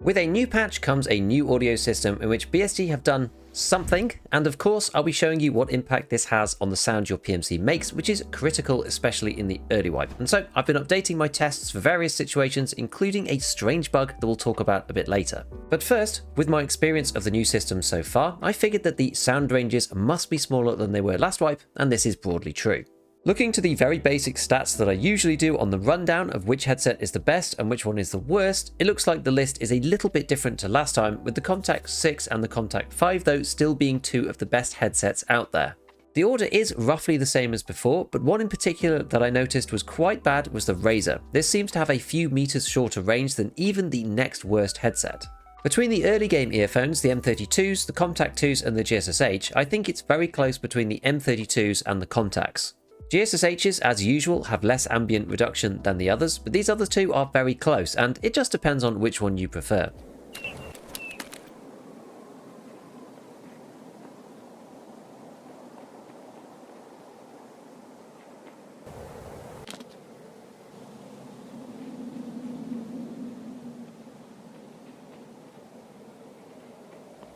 With a new patch comes a new audio system in which BSG have done something, and of course I'll be showing you what impact this has on the sound your PMC makes, which is critical especially in the early wipe. And so I've been updating my tests for various situations, including a strange bug that we'll talk about a bit later. But first, with my experience of the new system so far, I figured that the sound ranges must be smaller than they were last wipe, and this is broadly true. Looking to the very basic stats that I usually do on the rundown of which headset is the best and which one is the worst, it looks like the list is a little bit different to last time, with the Contact 6 and the Contact 5 though still being two of the best headsets out there. The order is roughly the same as before, but one in particular that I noticed was quite bad was the Razer. This seems to have a few meters shorter range than even the next worst headset. Between the early game earphones, the M32s, the Contact 2s and the GSSH, I think it's very close between the M32s and the Contacts. GSSHs, as usual, have less ambient reduction than the others, but these other two are very close, and it just depends on which one you prefer.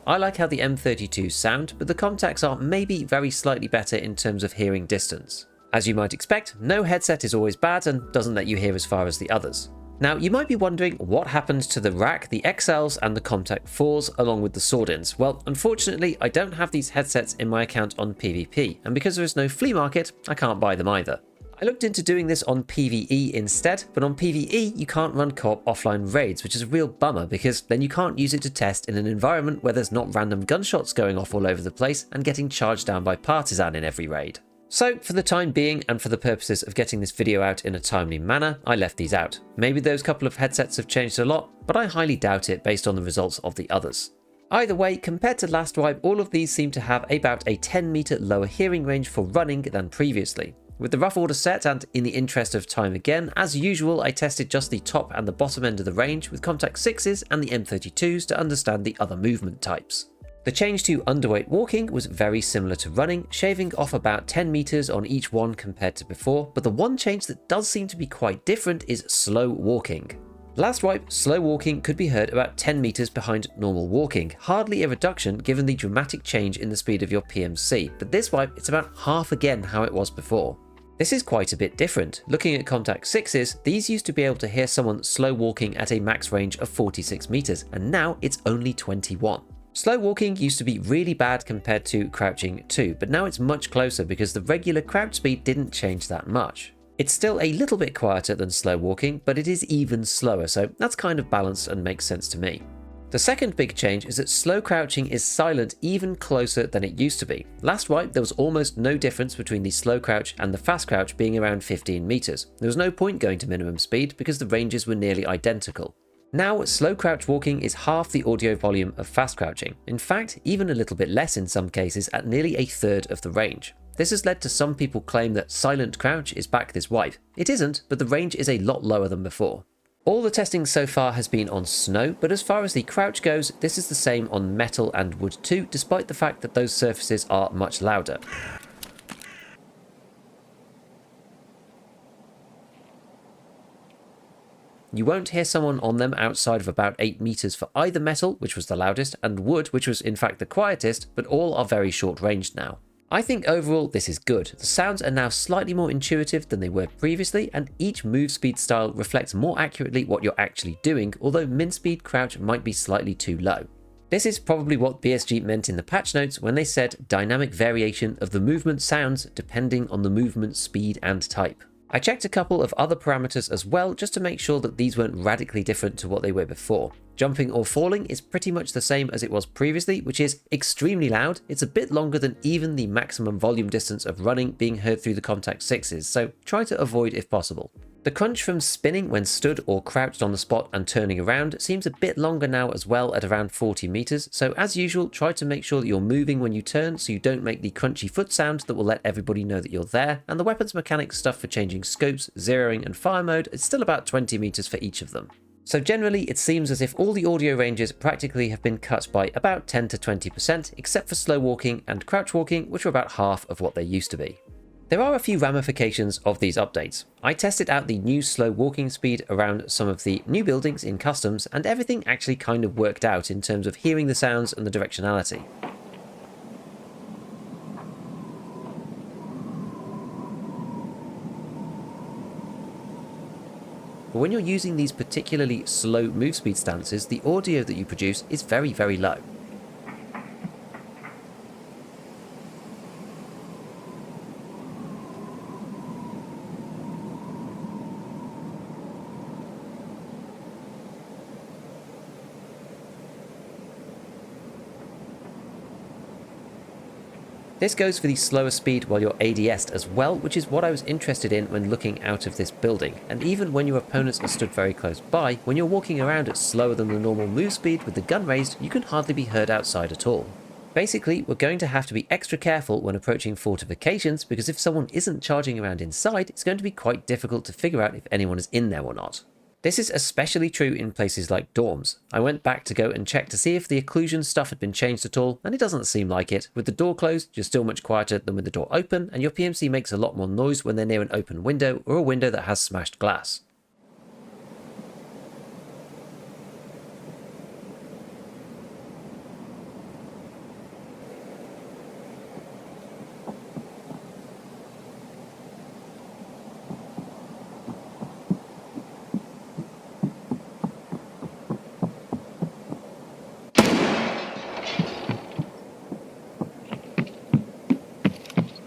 I like how the M32s sound, but the Contacts are maybe very slightly better in terms of hearing distance. As you might expect, no headset is always bad and doesn't let you hear as far as the others. Now, you might be wondering what happened to the Rack, the XLs and the Contact 4s along with the Sword-ins. Well, unfortunately, I don't have these headsets in my account on PvP, and because there is no flea market, I can't buy them either. I looked into doing this on PvE instead, but on PvE you can't run co-op offline raids, which is a real bummer because then you can't use it to test in an environment where there's not random gunshots going off all over the place and getting charged down by Partisan in every raid. So, for the time being, and for the purposes of getting this video out in a timely manner, I left these out. Maybe those couple of headsets have changed a lot, but I highly doubt it based on the results of the others. Either way, compared to last wipe, all of these seem to have about a 10 meter lower hearing range for running than previously. With the rough order set, and in the interest of time again, as usual I tested just the top and the bottom end of the range with Contact 6s and the M32s to understand the other movement types. The change to underweight walking was very similar to running, shaving off about 10 meters on each one compared to before, but the one change that does seem to be quite different is slow walking. Last wipe, slow walking could be heard about 10 meters behind normal walking, hardly a reduction given the dramatic change in the speed of your PMC, but this wipe it's about half again how it was before. This is quite a bit different. Looking at Contact 6s, these used to be able to hear someone slow walking at a max range of 46 meters, and now it's only 21. Slow walking used to be really bad compared to crouching too, but now it's much closer because the regular crouch speed didn't change that much. It's still a little bit quieter than slow walking, but it is even slower, so that's kind of balanced and makes sense to me. The second big change is that slow crouching is silent even closer than it used to be. Last wipe there was almost no difference between the slow crouch and the fast crouch being around 15 meters. There was no point going to minimum speed because the ranges were nearly identical. Now, slow crouch walking is half the audio volume of fast crouching. In fact, even a little bit less in some cases at nearly a third of the range. This has led to some people claim that silent crouch is back this wipe. It isn't, but the range is a lot lower than before. All the testing so far has been on snow, but as far as the crouch goes, this is the same on metal and wood too, despite the fact that those surfaces are much louder. You won't hear someone on them outside of about 8 meters for either metal, which was the loudest, and wood, which was in fact the quietest, but all are very short ranged now. I think overall this is good. The sounds are now slightly more intuitive than they were previously, and each move speed style reflects more accurately what you're actually doing, although min speed crouch might be slightly too low. This is probably what BSG meant in the patch notes when they said dynamic variation of the movement sounds depending on the movement speed and type. I checked a couple of other parameters as well just to make sure that these weren't radically different to what they were before. Jumping or falling is pretty much the same as it was previously, which is extremely loud. It's a bit longer than even the maximum volume distance of running being heard through the Contact 6s, so try to avoid if possible. The crunch from spinning when stood or crouched on the spot and turning around seems a bit longer now as well at around 40 meters, so as usual try to make sure that you're moving when you turn so you don't make the crunchy foot sound that will let everybody know that you're there, and the weapons mechanics stuff for changing scopes, zeroing and fire mode is still about 20 meters for each of them. So generally it seems as if all the audio ranges practically have been cut by about 10 to 20% except for slow walking and crouch walking, which are about half of what they used to be. There are a few ramifications of these updates. I tested out the new slow walking speed around some of the new buildings in customs, and everything actually kind of worked out in terms of hearing the sounds and the directionality. But when you're using these particularly slow move speed stances, the audio that you produce is very, very low. This goes for the slower speed while you're ADS'd as well, which is what I was interested in when looking out of this building. And even when your opponents are stood very close by, when you're walking around at slower than the normal move speed with the gun raised, you can hardly be heard outside at all. Basically, we're going to have to be extra careful when approaching fortifications, because if someone isn't charging around inside, it's going to be quite difficult to figure out if anyone is in there or not. This is especially true in places like dorms. I went back to go and check to see if the occlusion stuff had been changed at all, and it doesn't seem like it. With the door closed, you're still much quieter than with the door open, and your PMC makes a lot more noise when they're near an open window or a window that has smashed glass.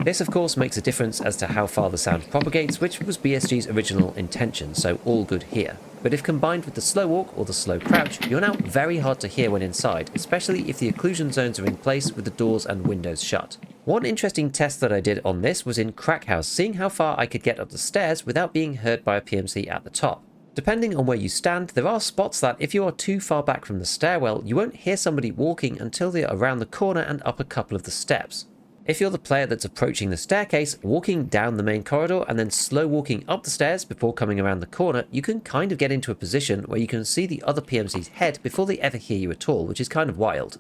This of course makes a difference as to how far the sound propagates, which was BSG's original intention, so all good here. But if combined with the slow walk or the slow crouch, you're now very hard to hear when inside, especially if the occlusion zones are in place with the doors and windows shut. One interesting test that I did on this was in Crack House, seeing how far I could get up the stairs without being heard by a PMC at the top. Depending on where you stand, there are spots that if you are too far back from the stairwell, you won't hear somebody walking until they are around the corner and up a couple of the steps. If you're the player that's approaching the staircase, walking down the main corridor and then slow walking up the stairs before coming around the corner, you can kind of get into a position where you can see the other PMC's head before they ever hear you at all, which is kind of wild.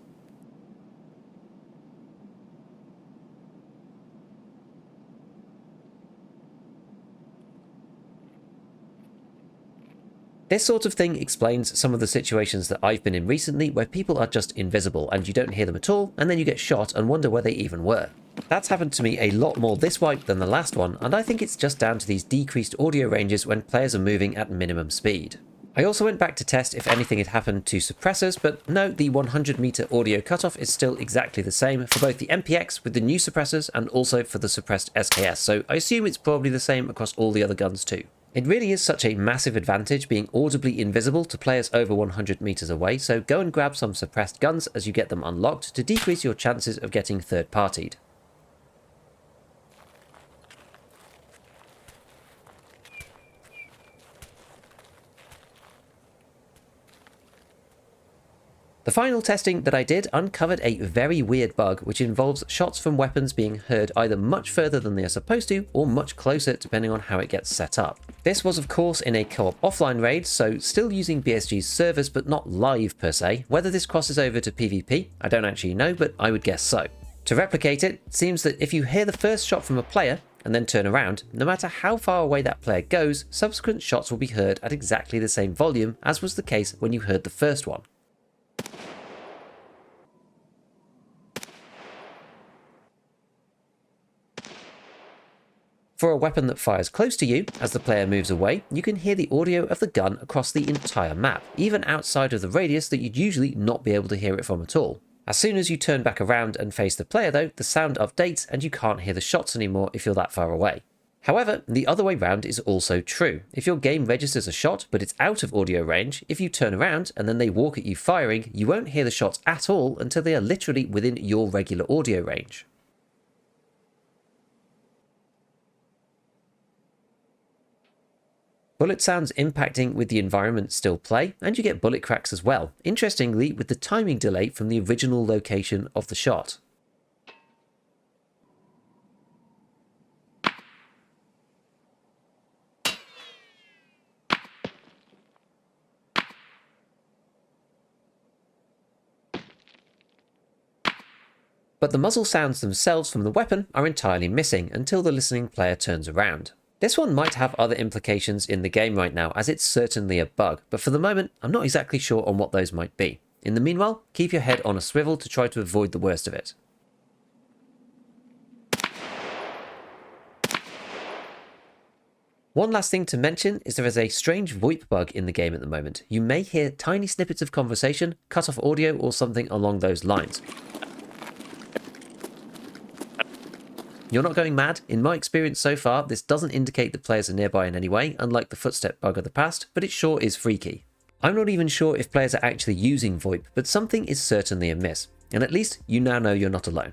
This sort of thing explains some of the situations that I've been in recently where people are just invisible and you don't hear them at all, and then you get shot and wonder where they even were. That's happened to me a lot more this wipe than the last one, and I think it's just down to these decreased audio ranges when players are moving at minimum speed. I also went back to test if anything had happened to suppressors, but no, the 100 meter audio cutoff is still exactly the same for both the MPX with the new suppressors and also for the suppressed SKS, so I assume it's probably the same across all the other guns too. It really is such a massive advantage being audibly invisible to players over 100 meters away, so go and grab some suppressed guns as you get them unlocked to decrease your chances of getting third-partied. The final testing that I did uncovered a very weird bug which involves shots from weapons being heard either much further than they are supposed to or much closer depending on how it gets set up. This was of course in a co-op offline raid, so still using BSG's servers but not live per se. Whether this crosses over to PvP, I don't actually know, but I would guess so. To replicate it, it seems that if you hear the first shot from a player and then turn around, no matter how far away that player goes, subsequent shots will be heard at exactly the same volume as was the case when you heard the first one. For a weapon that fires close to you, as the player moves away, you can hear the audio of the gun across the entire map, even outside of the radius that you'd usually not be able to hear it from at all. As soon as you turn back around and face the player though, the sound updates and you can't hear the shots anymore if you're that far away. However, the other way round is also true. If your game registers a shot but it's out of audio range, if you turn around and then they walk at you firing, you won't hear the shots at all until they are literally within your regular audio range. Bullet sounds impacting with the environment still play, and you get bullet cracks as well, interestingly with the timing delay from the original location of the shot. but the muzzle sounds themselves from the weapon are entirely missing until the listening player turns around. This one might have other implications in the game right now, as it's certainly a bug, but for the moment I'm not exactly sure on what those might be. In the meanwhile, keep your head on a swivel to try to avoid the worst of it. One last thing to mention is there is a strange VoIP bug in the game at the moment. You may hear tiny snippets of conversation, cut off audio, or something along those lines. You're not going mad? In my experience so far, this doesn't indicate that players are nearby in any way, unlike the footstep bug of the past, but it sure is freaky. I'm not even sure if players are actually using VoIP, but something is certainly amiss, and at least you now know you're not alone.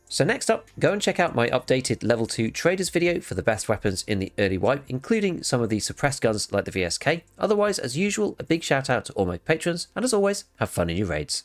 So next up, go and check out my updated level 2 traders video for the best weapons in the early wipe, including some of the suppressed guns like the VSK. Otherwise, as usual, a big shout out to all my patrons, and as always, have fun in your raids.